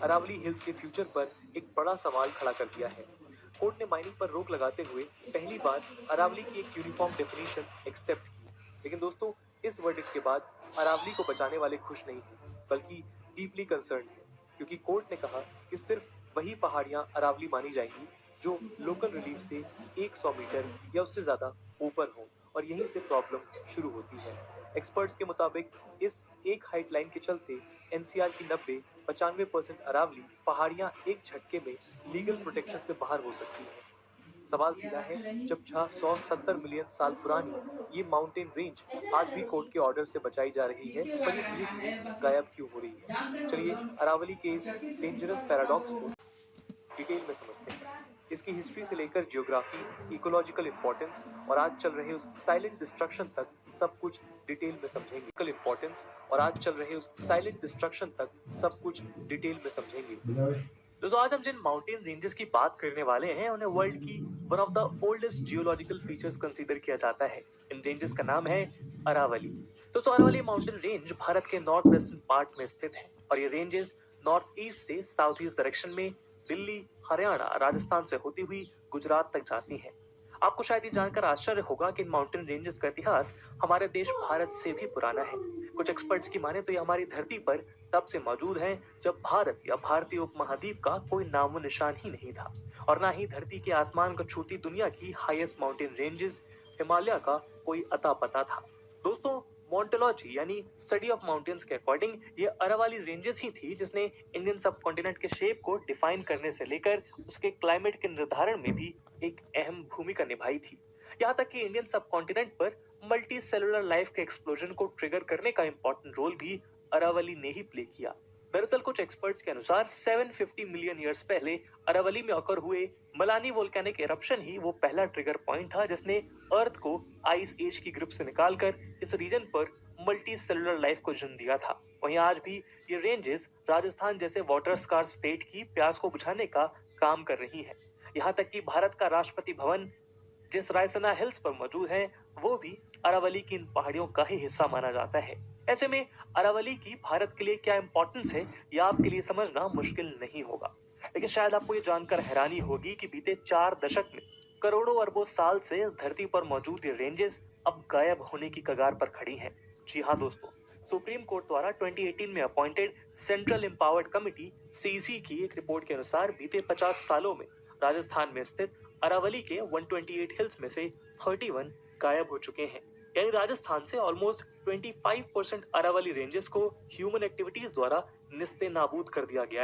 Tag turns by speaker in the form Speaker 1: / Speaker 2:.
Speaker 1: Aravalli hills के future पर एक बड़ा सवाल खड़ा कर दिया है। कोर्ट ने माइनिंग पर रोक लगाते हुए पहली बार अरावली की एक यूनिफॉर्म डेफिनेशन एक्सेप्ट की। लेकिन दोस्तों, इस वर्डिक्ट के बाद अरावली को बचाने वाले खुश नहीं हैं, बल्कि डीपली कंसर्न हैं, क्योंकि कोर्ट ने कहा कि सिर्फ वही पहाड़ियां अरावली मानी जाएंगी जो लोकल रिलीफ से 100 मीटर या उससे ज्यादा ऊपर हो, और यहीं से प्रॉब्लम शुरू होती है। एक्सपर्ट्स के मुताबिक इस एक हाइट लाइन के चलते एनसीआर की 90-95% अरावली पहाड़ियां एक झटके में लीगल प्रोटेक्शन से बाहर हो सकती हैं। सवाल सीधा है, जब 670 मिलियन साल पुरानी ये माउंटेन रेंज आज भी कोर्ट के ऑर्डर से बचाई जा रही है, पर ये धीरे धीरे गायब क्यों हो रही है? चलिए अरावली के इस डेंजरस पैराडॉक्स को डिटेल में समझते हैं। इसकी हिस्ट्री से लेकर जियोग्राफी, इकोलॉजिकल इंपॉर्टेंस और आज चल रहे उस साइलेंट डिस्ट्रक्शन तक सब कुछ डिटेल में समझेंगे। इंपॉर्टेंस और आज चल रहे उस साइलेंट डिस्ट्रक्शन तक सब कुछ डिटेल में समझेंगे। दोस्तों, आज हम जिन माउंटेन रेंजेस की बात करने वाले हैं उन्हें वर्ल्ड की one of the oldest geological features consider किया जाता है। इन रेंजेस का नाम है अरावली। दोस्तों, अरावली माउंटेन रेंज भारत के नॉर्थ वेस्टर्न पार्ट में स्थित है और ये रेंजेस नॉर्थ ईस्ट से साउथ ईस्ट डायरेक्शन में दिल्ली, हरियाणा, राजस्थान से होती हुई गुजरात तक जाती हैं। आपको शायद ये जानकर आश्चर्य होगा कि इन माउंटेन रेंजेस का इतिहास हमारे देश भारत से भी पुराना है। कुछ एक्सपर्ट्स की माने तो ये हमारी धरती पर तब से मौजूद हैं जब भारत या भारतीय उपमहाद्वीप का कोई नामो निशान ही नहीं था, और ना ही धरती के आसमान को छूती दुनिया की हाईएस्ट माउंटेन रेंजेस हिमालय का कोई अता पता था। दोस्तों, मोन्टोलॉजी यानी स्टडी ऑफ माउंटेन्स के अकॉर्डिंग ये अरावली रेंजेस ही थी जिसने इंडियन सब कॉन्टिनेंट के शेप को डिफाइन करने से लेकर उसके क्लाइमेट के निर्धारण में भी एक अहम भूमिका निभाई थी। यहाँ तक कि इंडियन सब कॉन्टिनेंट पर मल्टी सेलुलर लाइफ के एक्सप्लोजन को ट्रिगर करने का इंपॉर्टेंट रोल भी अरावली ने ही प्ले किया। दरअसल कुछ एक्सपर्ट्स के अनुसार 750 मिलियन ईयर्स पहले अरावली में ऑकर हुए मलानी वोल्केनिक एरप्शन ही वो पहला ट्रिगर पॉइंट था जिसने अर्थ को आइस एज की ग्रिप से निकालकर इस रीजन पर मल्टी सेलुलर लाइफ को जन्म दिया था। वहीं आज भी ये रेंजेस राजस्थान जैसे वाटर स्कार स्टेट की प्यास को बुझाने का काम कर रही है। यहाँ तक कि भारत का राष्ट्रपति भवन जिस रायसना हिल्स पर मौजूद है वो भी अरावली की इन पहाड़ियों का ही हिस्सा माना जाता है। ऐसे में अरावली की भारत के लिए क्या इंपॉर्टेंस है यह आपके लिए समझना मुश्किल नहीं होगा, लेकिन शायद आपको ये जानकर हैरानी होगी कि बीते 4 दशक में करोड़ों अरबों साल से इस धरती पर मौजूद ये रेंजेस अब गायब होने की कगार पर खड़ी हैं। जी हाँ दोस्तों, सुप्रीम कोर्ट द्वारा 2018 में appointed central empowered committee CC की एक रिपोर्ट के अनुसार बीते 50 सालों में राजस्थान में स्थित अरावली के 128 हिल्स में से 31 गायब हो चुके हैं। यानी राजस्थान से ऑलमोस्ट 25% अरावली रेंजेस को ह्यूमन एक्टिविटीज द्वारा निस्ते नाबूद कर दिया गया